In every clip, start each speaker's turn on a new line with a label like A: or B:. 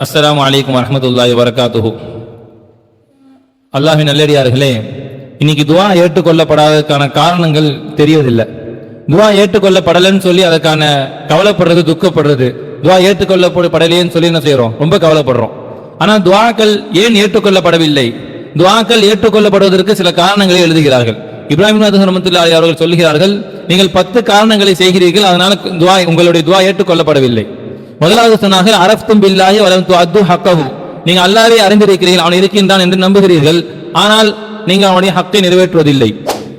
A: அஸ்ஸலாமு அலைக்கும் வரஹ்மத்துல்லாஹி வபரகாத்துஹு. அல்லாஹ்வின் நல்லடியார்களே, இன்னைக்கு துஆ ஏற்றுக்கொள்ளப்படாததுக்கான காரணங்கள் தெரியவதில்லை. துஆ ஏற்றுக்கொள்ளப்படலைன்னு சொல்லி அதுக்கான கவலைப்படுறது, துக்கப்படுறது. துஆ ஏற்றுக்கொள்ளப்படலையேன்னு சொல்லி என்ன செய்யறோம்? ரொம்ப கவலைப்படுறோம். ஆனால் துஆக்கள் ஏன் ஏற்றுக்கொள்ளப்படவில்லை? துஆக்கள் ஏற்றுக்கொள்ளப்படுவதற்கு சில காரணங்களை எழுதுகிறார்கள். இப்ராஹிம் ரஹ்மத்துல்லாஹி அலைஹி அவர்கள் சொல்கிறார்கள், நீங்கள் 10 காரணங்களை செய்கிறீர்கள், அதனால உங்களுடைய துஆ ஏற்றுக்கொள்ளப்படவில்லை. முதலாவது சொன்னார்கள், அரஃப்தும் பில்லாஹி வலம் துஅத்து ஹக்கஹு. நீங்க அல்லாஹ்வை அறிந்திருக்கிறீர்கள், அவன் இருக்கின்றான் என்று நம்புகிறீர்கள், ஆனால் நீங்கள் அவனுடைய ஹக்கை நிறைவேற்றுவதில்லை.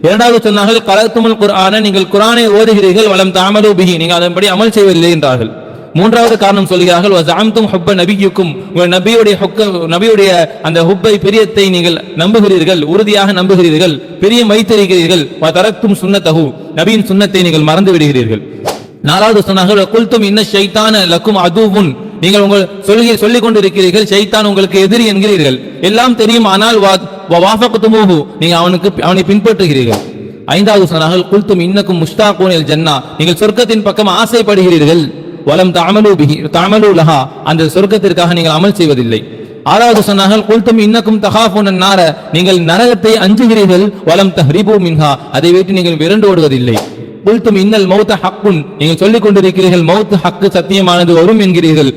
A: இரண்டாவது சொன்னார்கள், கரத்துமுல் குர்ஆன, நீங்கள் குர்ஆனை ஓதுகிறீர்கள், வலம் தஅமலு பிஹி, நீங்கள் அதன்படி அமல் செய்வதில்லை என்றார்கள். மூன்றாவது காரணம் சொல்கிறார்கள், வஸஅம்தும் ஹுப்ப நபிய்யுக்கும், உங்கள் நபியுடைய அந்த ஹுப்பை, பிரியத்தை நீங்கள் நம்புகிறீர்கள், உறுதியாக நம்புகிறீர்கள், பிரியம் வைத்திருக்கிறீர்கள். வதரக்தும் சுன்னத்தஹு, நபியின் சுன்னத்தை நீங்கள் மறந்து விடுகிறீர்கள். நாலாவது சொன்னார்கள், குல்தும் இன்ன ஷைத்தான லக்கும் அதுவுன், நீங்கள் உங்கள் சொல்லிக் கொண்டிருக்கிறீர்கள், ஷைத்தான் உங்களுக்கு எதிரி என்கிறீர்கள். எல்லாம் தெரியும், ஆனால் வாஃபக்துமூஹு, நீங்கள் அவனை பின்பற்றுகிறீர்கள். ஐந்தாவது சொன்னார்கள், குல்தும் இன்னக்கும் முஷ்தாகூனில் ஜன்னா, நீங்கள் சொர்க்கத்தின் பக்கம் ஆசைப்படுகிறீர்கள். வலம் தஅமலு லஹா, அந்த சொர்க்கத்திற்காக நீங்கள் அமல் செய்வதில்லை. ஆறாவது சொன்னார்கள், குல்தும் இன்னக்கும் தகாஃபூனன் நார, நீங்கள் நரகத்தை அஞ்சுகிறீர்கள். வலம் தஹ்ரிபு மின்ஹா, அதை விட்டு நீங்கள் விரண்டு ஓடுவதில்லை. குல்தும் இன்னல் மௌத ஹக்குன், நீங்கள் சொல்லிக் கொண்டிருக்கிறீர்கள் மௌத் ஹக்கு, சத்தியமானது வரும் என்கிறீர்கள்.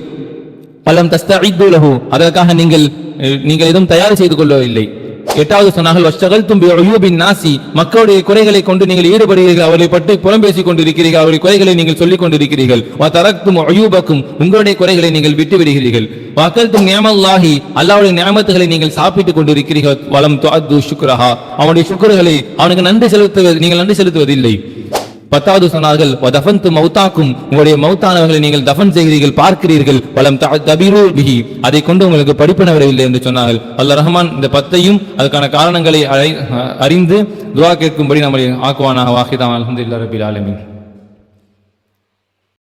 A: வலம் தஸ்தஇது லஹு, அதற்காக நீங்கள் எதுவும் தயார் செய்து கொள்ளவில்லை. எட்டாவது சொன்னார்கள், வஷ்தகல்தும் பிஉயூபின் நாசி, மக்களுடைய குறைகளை கொண்டு நீங்கள் ஈடுபடுகிறீர்கள், அவர்களை பற்றி புறம் பேசிக் கொண்டிருக்கிறீர்கள், அவருடைய குறைகளை நீங்கள் சொல்லிக் கொண்டிருக்கிறீர்கள். வதரக்தும் உயூபக்கும், உங்களுடைய குறைகளை நீங்கள் விட்டு விடுகிறீர்கள். வஅகல்தும் நிஅமல்லாஹி, அல்லாஹ்வுடைய நிஅமத்துகளை நீங்கள் சாப்பிட்டுக் கொண்டிருக்கிறீர்கள். வலம் துஅத்து ஷுக்ரஹா, அவனுடைய ஷுக்ருகளை, அவனுக்கு நீங்கள் நன்றி செலுத்துவதில்லை. 10வது சொன்னார்கள், வதஃபன்து மௌதாக்கும், உங்களுடைய மௌத்தானவர்களை நீங்கள் தஃபன் செய்கிறீர்கள், பார்க்கிறீர்கள். வலம் தபிரு பிஹி, அதை கொண்டு உங்களுக்கு படிப்பின வரவில்லை என்று சொன்னார்கள். அல்லாஹ் ரஹ்மான் இந்த 10ஐயும் அதுக்கான காரணங்களை அறிந்து துஆ கேட்கும்படி நம்மை ஆக்குவானாக. வாஹிதா அல்ஹம்துலில்லாஹி ரப்பில் ஆலமீன்.